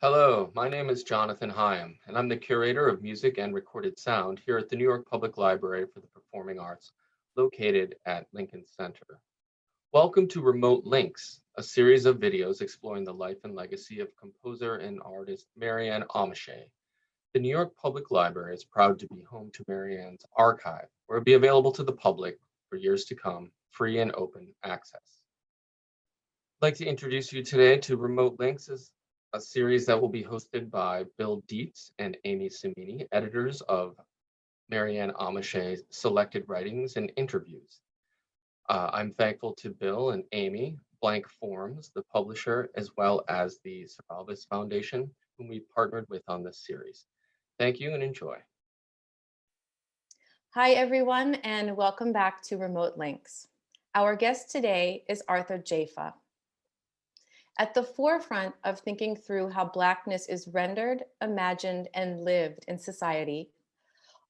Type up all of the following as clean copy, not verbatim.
Hello, my name is Jonathan Hyam, and I'm the curator of music and recorded sound here at the New York Public Library for the Performing Arts, located at Lincoln Center. Welcome to Remote Links, a series of videos exploring the life and legacy of composer and artist Maryanne Amacher. The New York Public Library is proud to be home to Maryanne's archive, where it will be available to the public for years to come, free and open access. I'd like to introduce you today to Remote Links as a series that will be hosted by Bill Dietz and Amy Cimini, editors of Maryanne Amacher's selected writings and interviews. I'm thankful to Bill and Amy, Blank Forms, the publisher, as well as the Cervalvis Foundation, whom we partnered with on this series. Thank you and enjoy. Hi, everyone, and welcome back to Remote Links. Our guest today is Arthur Jafa. At the forefront of thinking through how Blackness is rendered, imagined, and lived in society,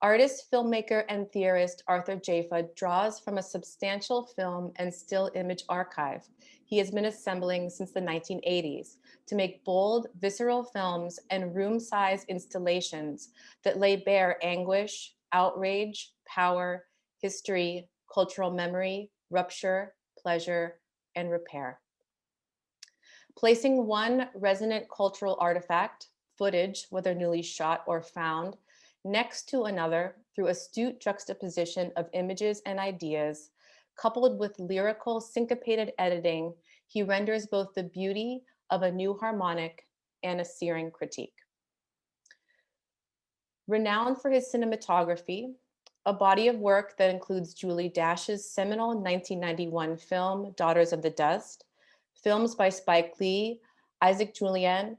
artist, filmmaker, and theorist Arthur Jafa draws from a substantial film and still image archive he has been assembling since the 1980s to make bold, visceral films and room-sized installations that lay bare anguish, outrage, power, history, cultural memory, rupture, pleasure, and repair. Placing one resonant cultural artifact, footage, whether newly shot or found, next to another through astute juxtaposition of images and ideas, coupled with lyrical syncopated editing, he renders both the beauty of a new harmonic and a searing critique. Renowned for his cinematography, a body of work that includes Julie Dash's seminal 1991 film, Daughters of the Dust, films by Spike Lee, Isaac Julien,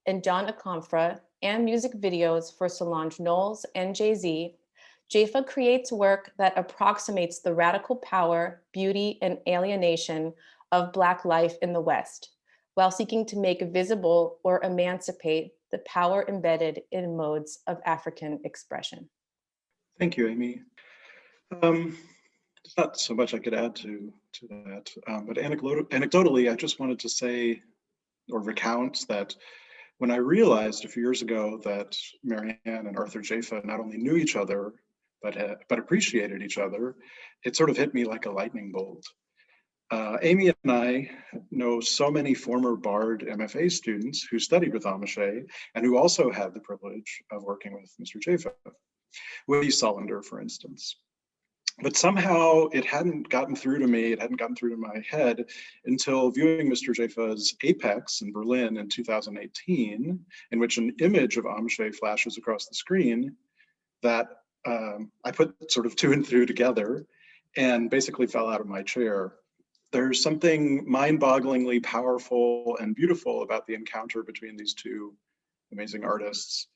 and John Akomfra, and music videos for Solange Knowles and Jay-Z, Jafa creates work that approximates the radical power, beauty, and alienation of Black life in the West, while seeking to make visible or emancipate the power embedded in modes of African expression. Thank you, Amy. There's not so much I could add to that, but anecdotally, I just wanted to say or recount that when I realized a few years ago that Maryanne and Arthur Jafa not only knew each other, but appreciated each other, it sort of hit me like a lightning bolt. Amy and I know so many former Bard MFA students who studied with Amacher and who also had the privilege of working with Mr. Jafa, Willie Sullender, for instance. But somehow it hadn't gotten through to me, it hadn't gotten through to my head until viewing Mr. Jafa's Apex in Berlin in 2018, in which an image of Amacher flashes across the screen, that I put sort of two and two together and basically fell out of my chair. There's something mind-bogglingly powerful and beautiful about the encounter between these two amazing artists.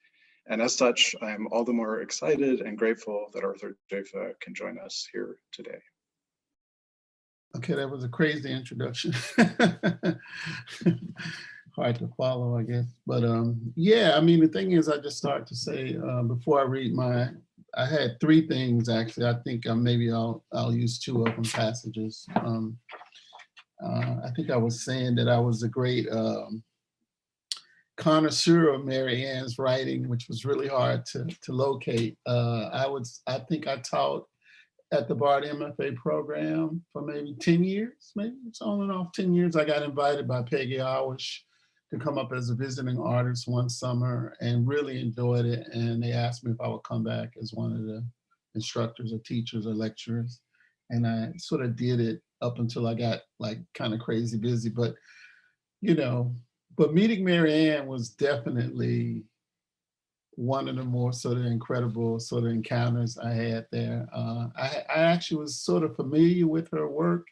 And as such, I'm all the more excited and grateful that Arthur Jafa can join us here today. Okay, that was a crazy introduction. Hard to follow, I guess. But yeah, I mean, the thing is, I just start to say, before I read I had three things actually. I think maybe I'll use two of them passages. I think I was saying that I was a great connoisseur of Maryanne's writing, which was really hard to locate. I think I taught at the Bard MFA program for maybe 10 years, maybe it's on and off 10 years. I got invited by Peggy Awish to come up as a visiting artist one summer and really enjoyed it. And they asked me if I would come back as one of the instructors or teachers or lecturers. And I sort of did it up until I got like kind of crazy busy, but but meeting Maryanne was definitely one of the more sort of incredible sort of encounters I had there. I actually was sort of familiar with her work,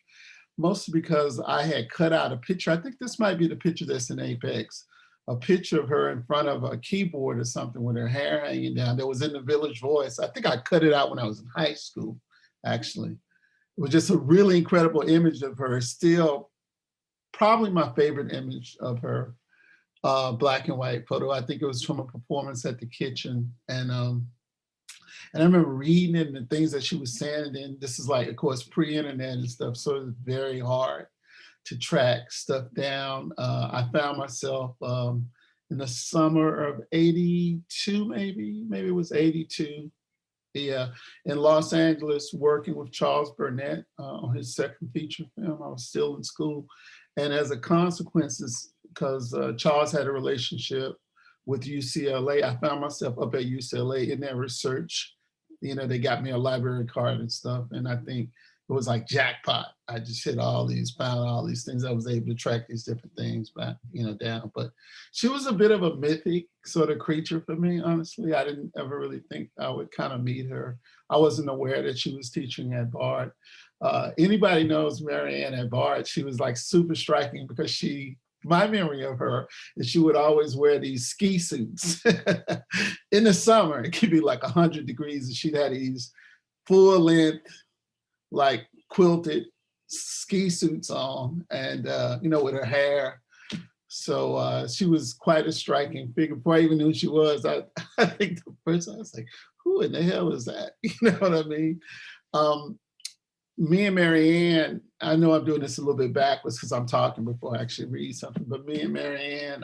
mostly because I had cut out a picture. I think this might be the picture that's in Apex, a picture of her in front of a keyboard or something with her hair hanging down that was in the Village Voice. I think I cut it out when I was in high school, actually. It was just a really incredible image of her, still probably my favorite image of her, black and white photo. I think it was from a performance at the Kitchen. And I remember reading it and the things that she was saying. And then this is like, of course, pre-internet and stuff. So it was very hard to track stuff down. I found myself in the summer of 82, maybe it was 82. Yeah, in Los Angeles, working with Charles Burnett on his second feature film. I was still in school. And as a consequence, because Charles had a relationship with UCLA, I found myself up at UCLA in their research. You know, they got me a library card and stuff. And I think it was like jackpot. I just hit found all these things. I was able to track these different things back, down. But she was a bit of a mythic sort of creature for me, honestly. I didn't ever really think I would kind of meet her. I wasn't aware that she was teaching at Bard. Anybody knows Maryanne at Bard, she was like super striking because my memory of her is she would always wear these ski suits in the summer. It could be like 100 degrees and she'd have these full length, like quilted ski suits on and, with her hair. So she was quite a striking figure. Before I even knew who she was, I think the first time I was like, who in the hell is that? You know what I mean? Me and Maryanne, I know I'm doing this a little bit backwards because I'm talking before I actually read something, but me and Maryanne,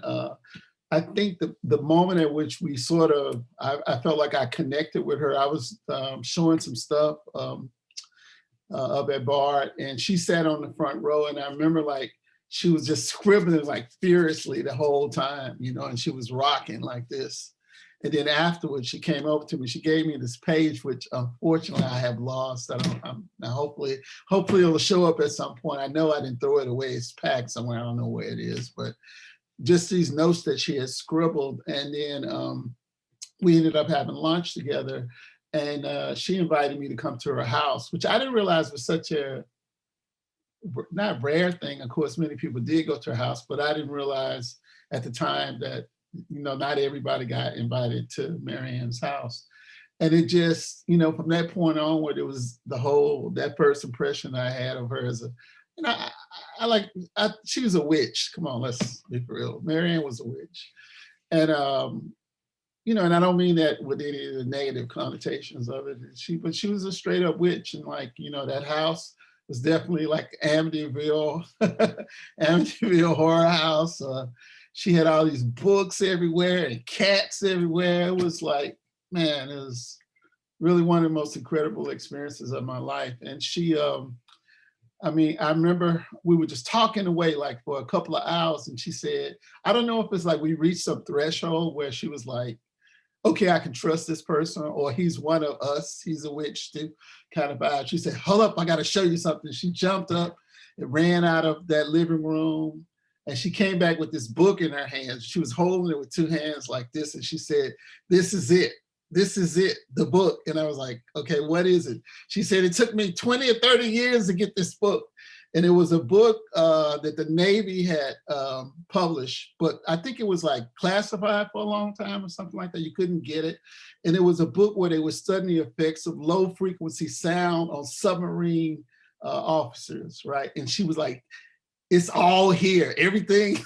I think the moment at which we sort of, I felt like I connected with her. I was showing some stuff up at Bard and she sat on the front row and I remember like she was just scribbling like furiously the whole time, and she was rocking like this. And then afterwards she came over to me, she gave me this page, which unfortunately I have lost. Now hopefully it'll show up at some point. I know I didn't throw it away, it's packed somewhere, I don't know where it is, but just these notes that she had scribbled. And then we ended up having lunch together. And she invited me to come to her house, which I didn't realize was such a, not rare thing. Of course, many people did go to her house, but I didn't realize at the time that, not everybody got invited to Maryanne's house. And it just, from that point onward, it was that first impression I had of her as she was a witch. Come on, let's be for real. Maryanne was a witch. And, and I don't mean that with any of the negative connotations of it. But she was a straight up witch. And that house was definitely like Amityville, Amityville horror house. She had all these books everywhere and cats everywhere. It was like, man, it was really one of the most incredible experiences of my life. And she, I remember we were just talking away like for a couple of hours and she said, I don't know if it's like we reached some threshold where she was like, okay, I can trust this person, or he's one of us, he's a witch too, kind of vibe. She said, hold up, I gotta show you something. She jumped up and ran out of that living room and she came back with this book in her hands. She was holding it with two hands like this. And she said, this is it, the book. And I was like, okay, what is it? She said, it took me 20 or 30 years to get this book. And it was a book that the Navy had published, but I think it was like classified for a long time or something like that. You couldn't get it. And it was a book where they were studying the effects of low frequency sound on submarine officers, right? And she was like, it's all here. Everything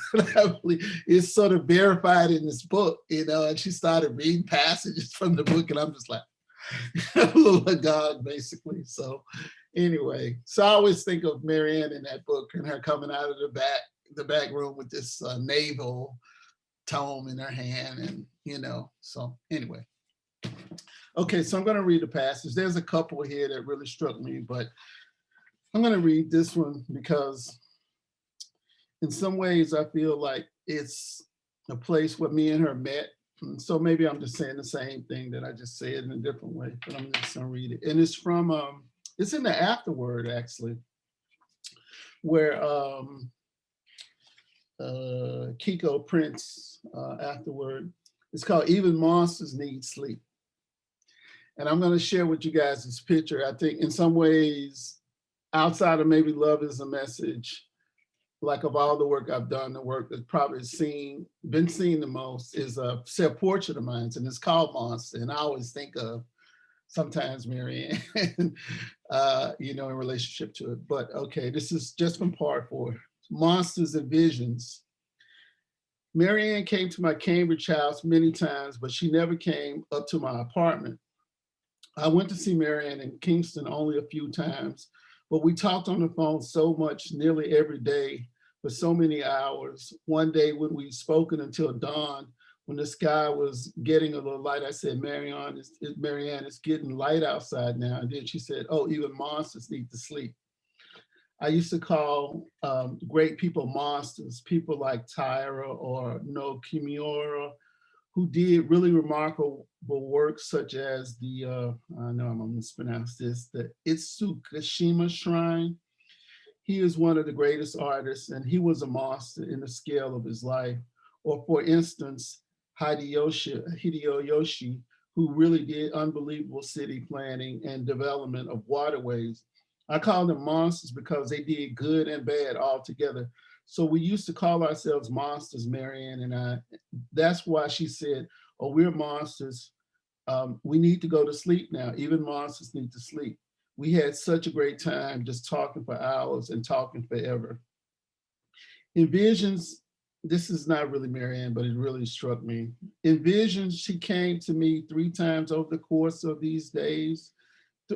is sort of verified in this book, and she started reading passages from the book and I'm just like, a little agog basically. So anyway, so I always think of Maryanne in that book and her coming out of the back room with this naval tome in her hand and, so anyway. Okay, so I'm gonna read the passage. There's a couple here that really struck me, but I'm gonna read this one because in some ways I feel like it's a place where me and her met. So maybe I'm just saying the same thing that I just said in a different way, but I'm just gonna read it. And it's from, it's in the afterword actually, where Kiko prints afterward. It's called Even Monsters Need Sleep. And I'm gonna share with you guys this picture. I think in some ways, outside of maybe Love is a Message, like of all the work I've done, the work that's probably been seen the most is a self-portrait of mine, and it's called Monster. And I always think of sometimes Maryanne, in relationship to it. But okay, this is just from part 4, Monsters and Visions. Maryanne came to my Cambridge house many times, but she never came up to my apartment. I went to see Maryanne in Kingston only a few times, but we talked on the phone so much nearly every day for so many hours. One day when we'd spoken until dawn, when the sky was getting a little light, I said, Maryanne, it's getting light outside now. And then she said, oh, even monsters need to sleep. I used to call great people monsters, people like Tyra or No Kimura, who did really remarkable work such as the, I know I'm gonna mispronounce this, the Itsukashima Shrine. He is one of the greatest artists, and he was a monster in the scale of his life. Or for instance, Hideo Yoshi, who really did unbelievable city planning and development of waterways. I call them monsters because they did good and bad all together. So we used to call ourselves monsters, Maryanne and I. That's why she said, oh, we're monsters. We need to go to sleep now. Even monsters need to sleep. We had such a great time just talking for hours and talking forever. In visions, this is not really Maryanne, but it really struck me. In visions, she came to me 3 times over the course of these days,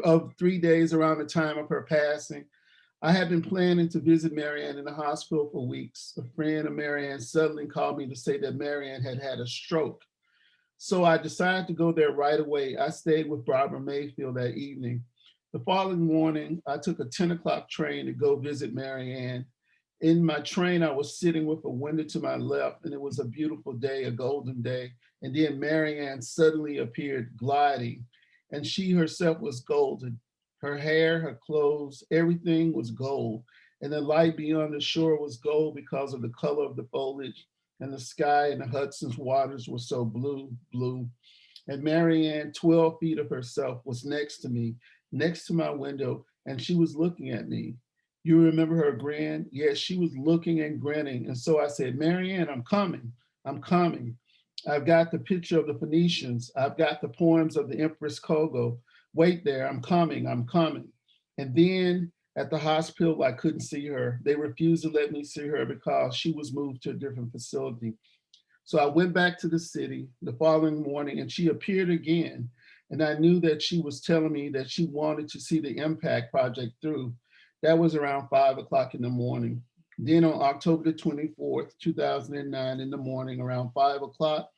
of 3 days around the time of her passing. I had been planning to visit Maryanne in the hospital for weeks. A friend of Maryanne suddenly called me to say that Maryanne had had a stroke. So I decided to go there right away. I stayed with Barbara Mayfield that evening. The following morning, I took a 10 o'clock train to go visit Maryanne. In my train, I was sitting with a window to my left, and it was a beautiful day, a golden day. And then Maryanne suddenly appeared gliding, and she herself was golden. Her hair, her clothes, everything was gold. And the light beyond the shore was gold because of the color of the foliage, and the sky and the Hudson's waters were so blue, blue. And Maryanne, 12 feet of herself, was next to me, next to my window, and she was looking at me. You remember her grin? Yes, she was looking and grinning. And so I said, Maryanne, I'm coming. I'm coming. I've got the picture of the Phoenicians. I've got the poems of the Empress Kogo. Wait there, I'm coming, I'm coming. And then at the hospital, I couldn't see her. They refused to let me see her because she was moved to a different facility. So I went back to the city the following morning, and she appeared again. And I knew that she was telling me that she wanted to see the Impact Project through. That was around 5 o'clock in the morning. Then on October the 24th, 2009 in the morning, around 5 o'clock,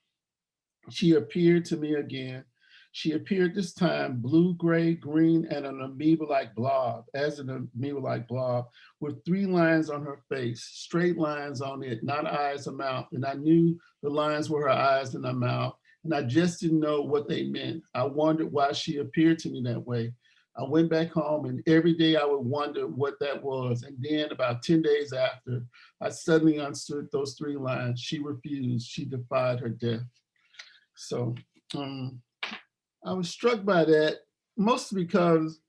she appeared to me again. She appeared this time blue, gray, green, and an amoeba-like blob, as an amoeba-like blob, with 3 lines on her face, straight lines on it, not eyes or mouth. And I knew the lines were her eyes and her mouth, and I just didn't know what they meant. I wondered why she appeared to me that way. I went back home, and every day I would wonder what that was. And then about 10 days after, I suddenly understood those 3 lines. She refused, she defied her death. So I was struck by that, mostly because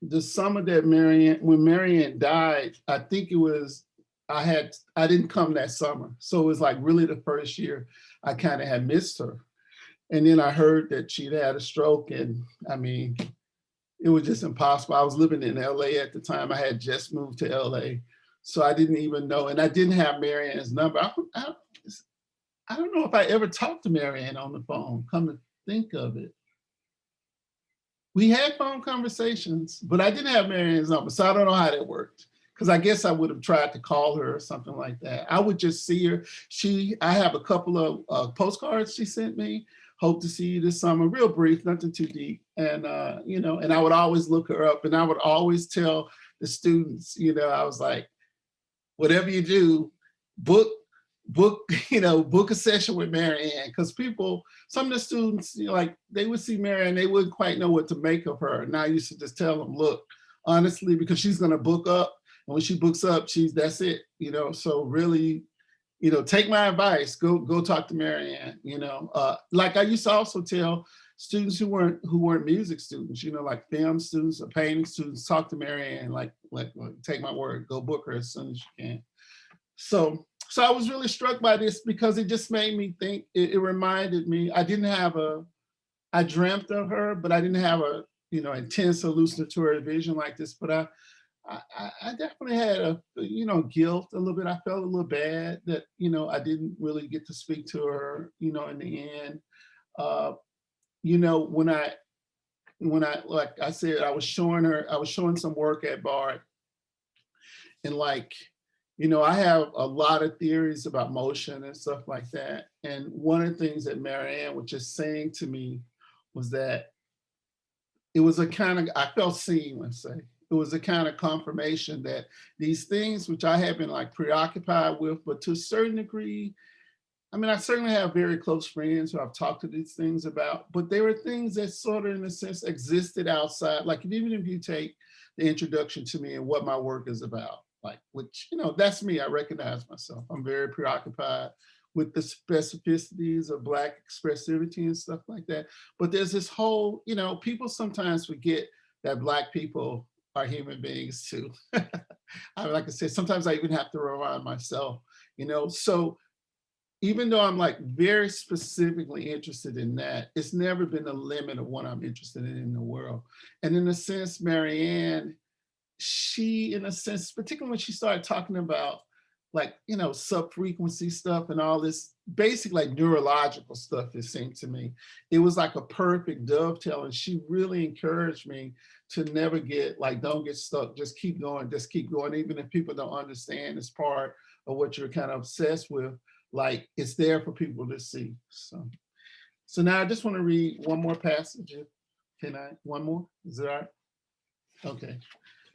the summer that when Maryanne died, I think it was, I didn't come that summer. So it was like really the first year I kind of had missed her. And then I heard that she'd had a stroke, and I mean, it was just impossible. I was living in LA at the time. I had just moved to LA. So I didn't even know, and I didn't have Maryanne's number. I don't know if I ever talked to Maryanne on the phone, come to think of it. We had phone conversations, but I didn't have Maryanne's number, so I don't know how that worked. Because I guess I would have tried to call her or something like that. I would just see her. I have a couple of postcards she sent me. Hope to see you this summer, real brief, nothing too deep. And, and I would always look her up, and I would always tell the students, I was like, whatever you do, book a session with Maryanne, because some of the students, they would see Maryanne, they wouldn't quite know what to make of her. And I used to just tell them, look, honestly, because she's going to book up, and when she books up, that's it, so really, take my advice, go talk to Maryanne, like I used to also tell students who weren't music students, like film students or painting students, talk to Maryanne, like take my word, go book her as soon as you can. So I was really struck by this because it just made me think, it reminded me, I dreamt of her, but I didn't have a, intense hallucinatory vision like this, but I definitely had a, guilt a little bit. I felt a little bad that, I didn't really get to speak to her, in the end. When I, like I said, I was showing some work at Bart, and I have a lot of theories about motion and stuff like that. And one of the things that Maryanne was just saying to me was that it was a kind of, I felt seen, let's say. It was a kind of confirmation that these things, which I have been like preoccupied with, but to a certain degree, I mean, I certainly have very close friends who I've talked to these things about, but they were things that sort of, in a sense, existed outside. Like, even if you take the introduction to me and what my work is about, like, which, that's me, I recognize myself. I'm very preoccupied with the specificities of Black expressivity and stuff like that. But there's this whole, people sometimes forget that Black people are human beings too. Like I said, sometimes I even have to remind myself, so even though I'm like very specifically interested in that, it's never been the limit of what I'm interested in the world. And in a sense, Maryanne, she, in a sense, particularly when she started talking about like, sub-frequency stuff and all this basic like neurological stuff, it seemed to me, it was like a perfect dovetail. And she really encouraged me to never get like, don't get stuck, just keep going, even if people don't understand it's part of what you're kind of obsessed with, like it's there for people to see. So now I just want to read one more passage. Can I, one more, is it all right? Okay.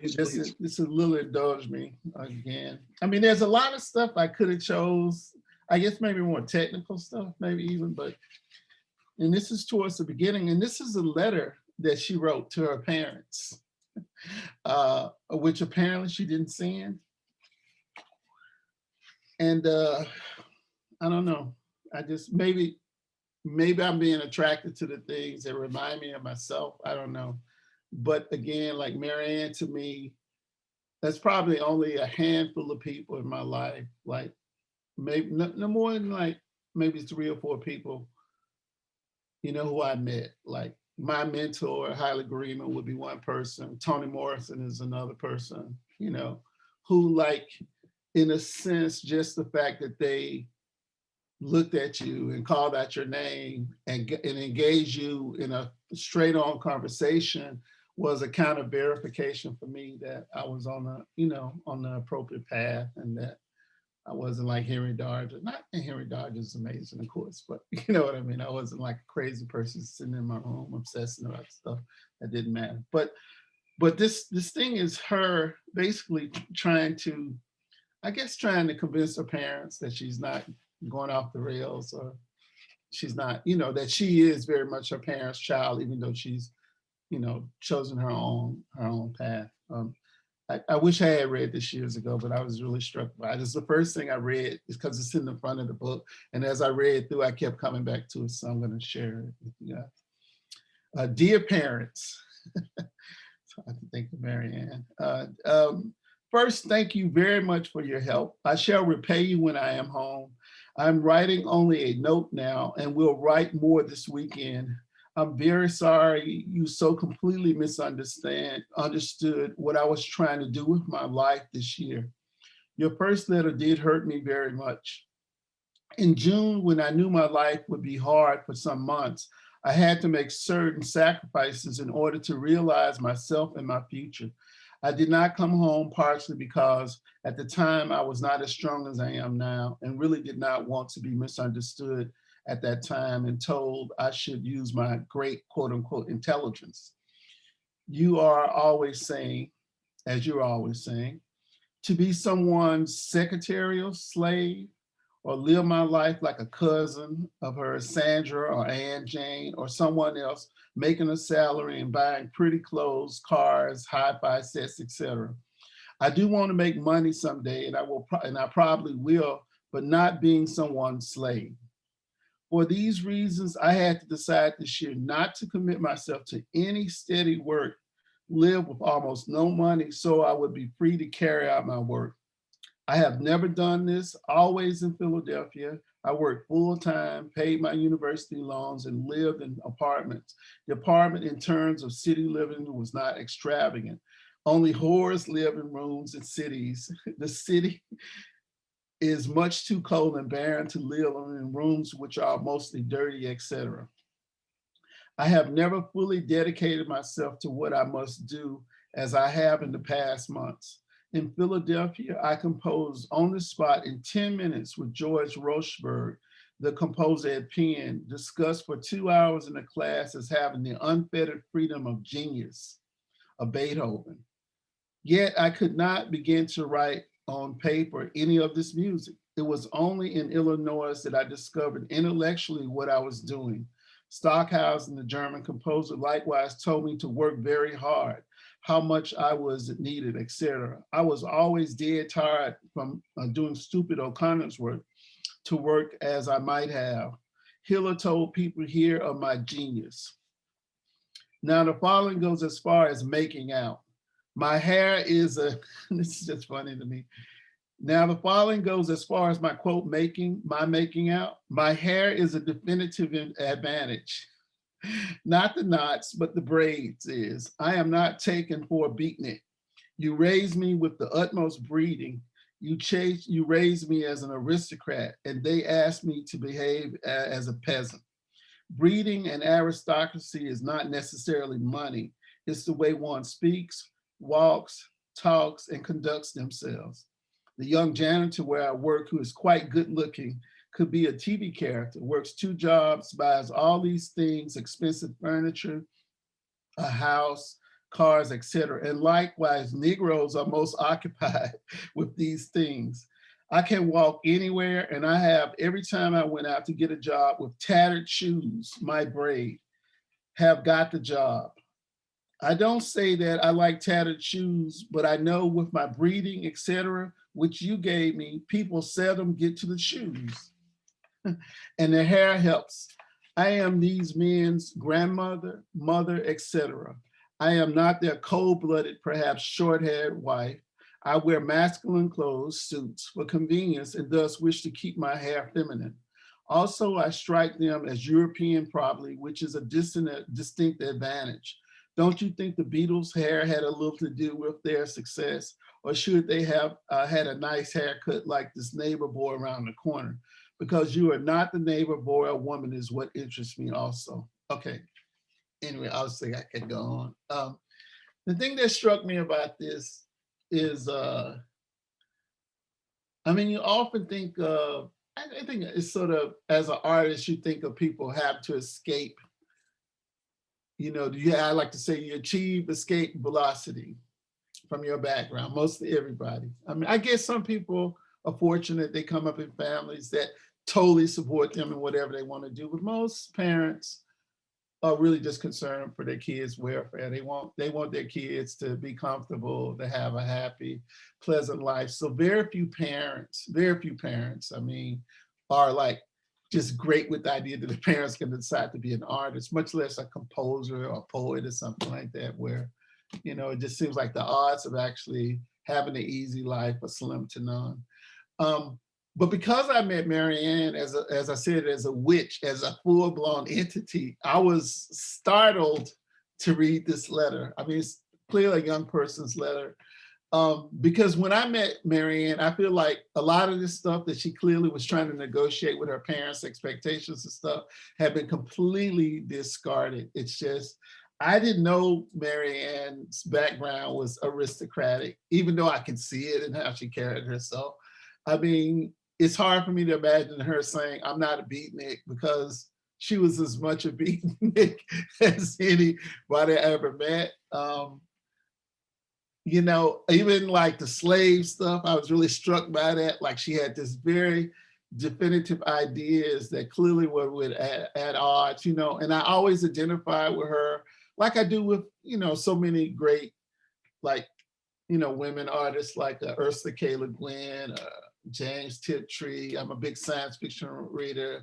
This is a little indulge me again. I mean, there's a lot of stuff I could have chose. I guess maybe more technical stuff, maybe even, and this is towards the beginning. And this is a letter that she wrote to her parents, which apparently she didn't send. And I don't know. I just, maybe I'm being attracted to the things that remind me of myself. I don't know. But again, like Maryanne, to me, that's probably only a handful of people in my life, like maybe no more than like maybe 3 or 4 people, who I met. Like my mentor, Haile Gerima, would be one person. Toni Morrison is another person, who like, in a sense, just the fact that they looked at you and called out your name and engaged you in a straight on conversation was a kind of verification for me that I was on the appropriate path, and that I wasn't like Henry Darger. Not Henry Darger is amazing, of course, but you know what I mean? I wasn't like a crazy person sitting in my room obsessing about stuff that didn't matter. But this thing is her basically trying to convince her parents that she's not going off the rails, or she's not, that she is very much her parents' child, even though she's, chosen her own path. I wish I had read this years ago, but I was really struck by it. It's the first thing I read, is because it's in the front of the book. And as I read through, I kept coming back to it. So I'm going to share it with you guys. Dear parents, so I have to thank Maryanne. First, thank you very much for your help. I shall repay you when I am home. I'm writing only a note now and will write more this weekend. I'm very sorry you so completely understood what I was trying to do with my life this year. Your first letter did hurt me very much. In June, when I knew my life would be hard for some months, I had to make certain sacrifices in order to realize myself and my future. I did not come home partially because at the time I was not as strong as I am now and really did not want to be misunderstood at that time and told I should use my great quote unquote intelligence. You are always saying, as you're always saying, to be someone's secretarial slave or live my life like a cousin of hers, Sandra or Ann Jane or someone else, making a salary and buying pretty clothes, cars, hi-fi sets, etc. I do want to make money someday, and I probably will, but not being someone's slave. For these reasons, I had to decide this year not to commit myself to any steady work, live with almost no money so I would be free to carry out my work. I have never done this, always in Philadelphia. I worked full-time, paid my university loans, and lived in apartments. The apartment in terms of city living was not extravagant. Only whores live in rooms in cities. The city is much too cold and barren to live in rooms which are mostly dirty, etc. I have never fully dedicated myself to what I must do as I have in the past months. In Philadelphia, I composed on the spot in 10 minutes with George Rochberg, the composer at Penn, discussed for 2 hours in a class as having the unfettered freedom of genius of Beethoven. Yet I could not begin to write on paper any of this music. It was only in Illinois that I discovered intellectually what I was doing. Stockhausen, the German composer, likewise told me to work very hard, how much I was needed, etc. I was always dead tired from doing stupid O'Connor's work to work as I might have. Hiller told people here of my genius. Now the following goes as far as making out. My hair is a, this is just funny to me. Now the following goes as far as my quote making out. My hair is a definitive advantage. Not the knots, but the braids is. I am not taken for a beatnik. You raise me with the utmost breeding. You raise me as an aristocrat, and they ask me to behave as a peasant. Breeding and aristocracy is not necessarily money. It's the way one speaks, walks, talks, and conducts themselves. The young janitor where I work, who is quite good looking, could be a TV character, works 2 jobs, buys all these things, expensive furniture, a house, cars, etc. And likewise, Negroes are most occupied with these things. I can walk anywhere, and I have, every time I went out to get a job with tattered shoes, my braid, have got the job. I don't say that I like tattered shoes, but I know with my breeding, etc., which you gave me, people seldom get to the shoes. And their hair helps. I am these men's grandmother, mother, etc. I am not their cold-blooded, perhaps short-haired wife. I wear masculine clothes, suits, for convenience, and thus wish to keep my hair feminine. Also, I strike them as European probably, which is a distinct advantage. Don't you think the Beatles' hair had a little to do with their success? Or should they have had a nice haircut like this neighbor boy around the corner? Because you are not the neighbor boy or woman is what interests me also. Okay, anyway, I'll say I can go on. The thing that struck me about this is, I mean, you often think of, I think it's sort of, as an artist, you think of people have to escape. You know, I like to say you achieve escape velocity from your background, mostly everybody. I mean, I guess some people are fortunate they come up in families that totally support them in whatever they want to do, but most parents are really just concerned for their kids' welfare. They want their kids to be comfortable, to have a happy, pleasant life. So very few parents, I mean, are like just great with the idea that the parents can decide to be an artist, much less a composer or a poet or something like that, where, you know, it just seems like the odds of actually having an easy life are slim to none. But because I met Maryanne, as I said, as a witch, as a full-blown entity, I was startled to read this letter. I mean, it's clearly a young person's letter. Because when I met Maryanne, I feel like a lot of this stuff that she clearly was trying to negotiate with her parents' expectations and stuff had been completely discarded. It's just, I didn't know Maryanne's background was aristocratic, even though I can see it in how she carried herself. I mean, it's hard for me to imagine her saying, I'm not a beatnik, because she was as much a beatnik as anybody I ever met. You know, even like the slave stuff, I was really struck by that. Like she had this very definitive ideas that clearly were at odds, you know, and I always identify with her like I do with, you know, so many great, like, you know, women artists like Ursula K. Le Guin, James Tiptree. I'm a big science fiction reader,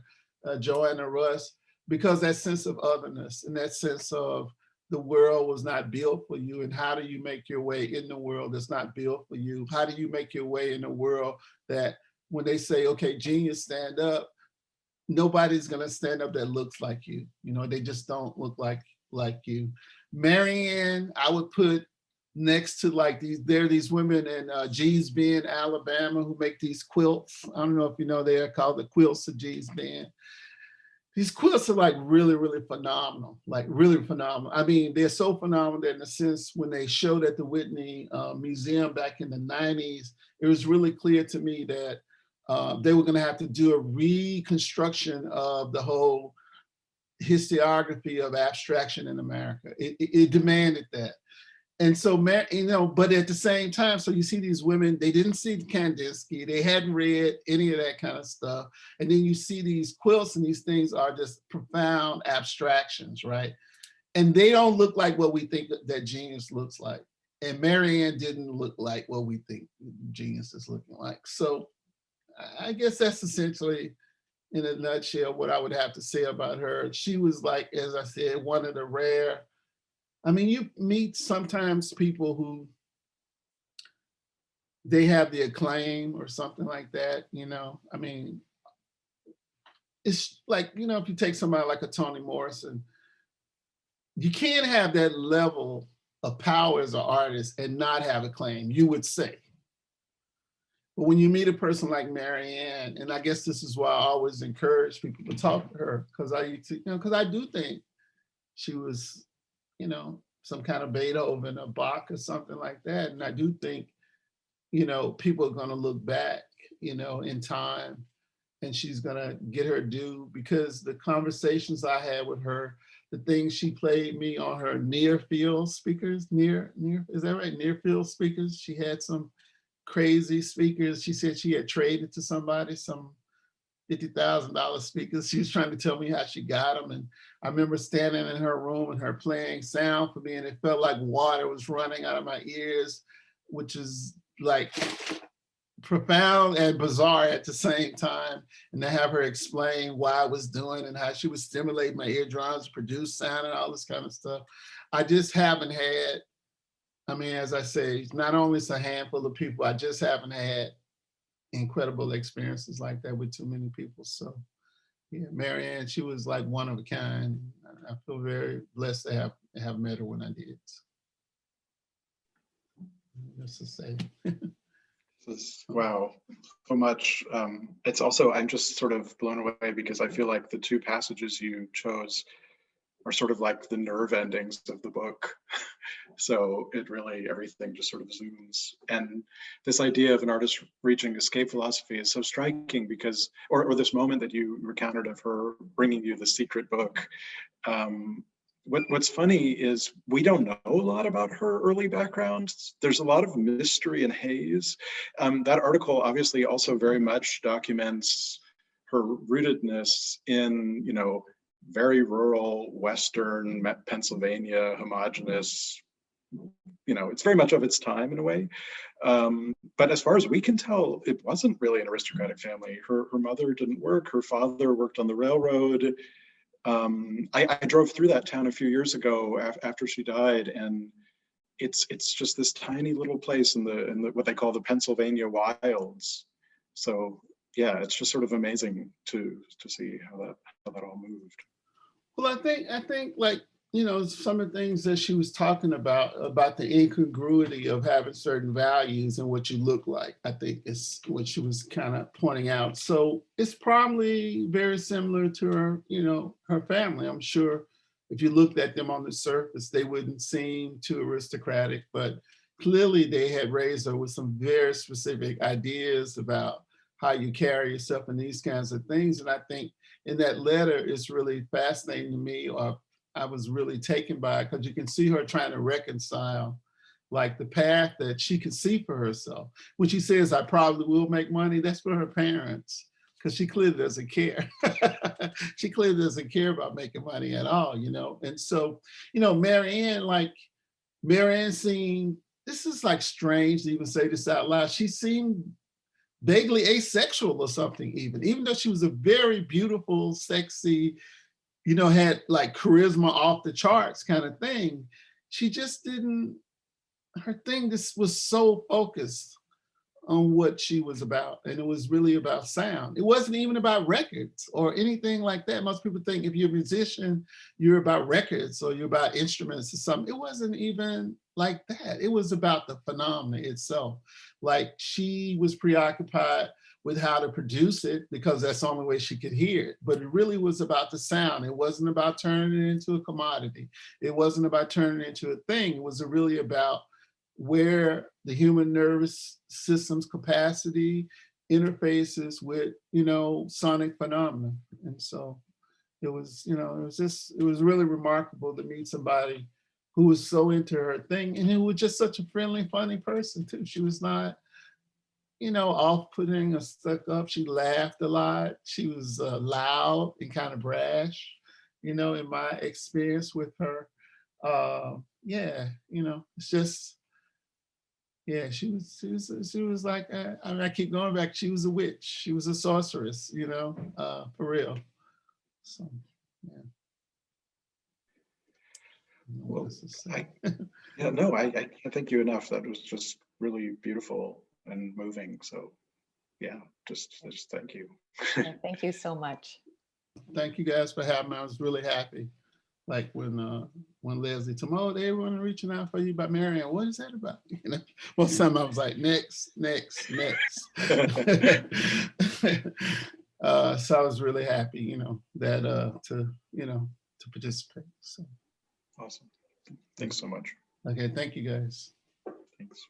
Joanna Russ, because that sense of otherness and that sense of the world was not built for you, and how do you make your way in the world that's not built for you? How do you make your way in a world that when they say, okay, genius, stand up, nobody's gonna stand up that looks like you. You know, they just don't look like you. Maryanne, I would put next to like there are these women in Gee's Bend, Alabama, who make these quilts. I don't know if you know, they are called the quilts of Gee's Bend. these quilts are like really, really phenomenal, like really phenomenal. I mean, they're so phenomenal that in a sense, when they showed at the Whitney Museum back in the 90s, it was really clear to me that they were gonna have to do a reconstruction of the whole historiography of abstraction in America. It demanded that. And so, you know, but at the same time, so you see these women, they didn't see Kandinsky, they hadn't read any of that kind of stuff. And then you see these quilts and these things are just profound abstractions, right? And they don't look like what we think that genius looks like. And Maryanne didn't look like what we think genius is looking like. So I guess that's essentially, in a nutshell, what I would have to say about her. She was like, as I said, one of the rare, I mean, you meet sometimes people who they have the acclaim or something like that, you know. I mean, it's like, you know, if you take somebody like a Toni Morrison, you can't have that level of power as an artist and not have acclaim, you would say. But when you meet a person like Maryanne, and I guess this is why I always encourage people to talk to her, because I used to, you know, because I do think she was, you know, some kind of Beethoven or Bach or something like that. And I do think, you know, people are gonna look back, you know, in time, and she's gonna get her due, because the conversations I had with her, the things she played me on her near field speakers, is that right? Near field speakers. She had some crazy speakers. She said she had traded to somebody some $50,000 speakers. She was trying to tell me how she got them. And I remember standing in her room and her playing sound for me, and it felt like water was running out of my ears, which is like profound and bizarre at the same time. And to have her explain why I was doing and how she would stimulate my eardrums, produce sound and all this kind of stuff. I just haven't had, I mean, as I say, not only it's a handful of people, I just haven't had incredible experiences like that with too many people. So yeah, Maryanne, she was like one of a kind. I feel very blessed to have met her when I did. Just to say. This is, wow, so much. It's also, I'm just sort of blown away because I feel like the two passages you chose are sort of like the nerve endings of the book. So it really, everything just sort of zooms. And this idea of an artist reaching escape philosophy is so striking because, or this moment that you recounted of her bringing you the secret book. What's funny is we don't know a lot about her early background. There's a lot of mystery and haze. That article obviously also very much documents her rootedness in, you know, very rural Western Pennsylvania, homogenous, you know, it's very much of its time in a way. But as far as we can tell, it wasn't really an aristocratic family. Her mother didn't work. Her father worked on the railroad. I drove through that town a few years ago after she died, and it's just this tiny little place in the what they call the Pennsylvania wilds. So yeah, it's just sort of amazing to see how that all moved. Well, I think like, you know, some of the things that she was talking about the incongruity of having certain values and what you look like, I think is what she was kind of pointing out. So it's probably very similar to her, you know, her family. I'm sure if you looked at them on the surface, they wouldn't seem too aristocratic, but clearly they had raised her with some very specific ideas about how you carry yourself and these kinds of things. And I think in that letter, it's really fascinating to me, or I was really taken by it, because you can see her trying to reconcile like the path that she could see for herself. When she says, I probably will make money, that's for her parents, because she clearly doesn't care. She clearly doesn't care about making money at all, you know? And so, you know, Maryanne seemed, this is like strange to even say this out loud, she seemed vaguely asexual or something, even though she was a very beautiful, sexy, you know, had like charisma off the charts kind of thing. She just didn't, her thing just was so focused on what she was about. And it was really about sound. It wasn't even about records or anything like that. Most people think if you're a musician, you're about records or you're about instruments or something. It wasn't even like that. It was about the phenomena itself. Like she was preoccupied with how to produce it because that's the only way she could hear it. But it really was about the sound. It wasn't about turning it into a commodity. It wasn't about turning it into a thing. It was really about where the human nervous system's capacity interfaces with, sonic phenomena. And so it was, it was really remarkable to meet somebody who was so into her thing and who was just such a friendly, funny person too. She was not, off-putting or stuck up. She laughed a lot. She was loud and kind of brash, in my experience with her. It's just, she was like, I keep going back, she was a witch. She was a sorceress, for real. So, yeah. Well, I can't thank you enough. That was just really beautiful and moving. So yeah, just thank you. Thank you so much. Thank you guys for having me. I was really happy. Like when Leslie told me, oh, everyone reaching out for you about Maryanne. What is that about? Most time I was like, next. So I was really happy, that to participate. So awesome. Thanks so much. Okay, thank you guys. Thanks.